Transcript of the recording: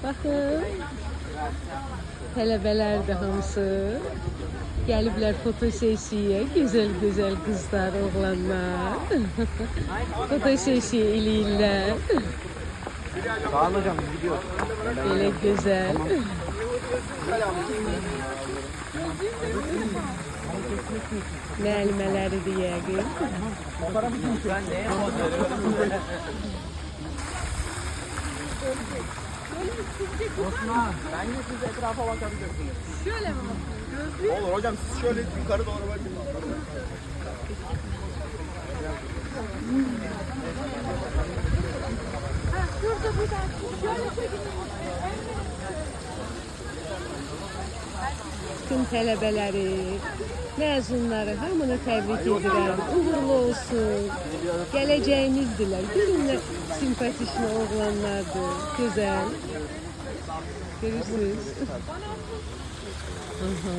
Bakın. Tələbələr də hamısı gəliblər foto sesiyə. Gözəl qızlar, oğlanlar. Foto sesiya eləyirlər. Sağ olun hocam, biz gidiyoruz. Belə gözəl. Müəllimələridir yəqin. Ben neye poz veriyorum? Osman, bence siz etrafa bakabilirsiniz. Şöyle mi bakıyoruz? Olur hocam, siz şöyle yukarı doğru bakın. Şurada bir dakika. Şöyle çekin. Bütün tələbələri, məzunları hamını təbrik edirəm. Uğurlu olsun. Gələcəyinizdirlər. Görün simpatişli oğlanlardır. Gözəl. Görürsünüz. Aha.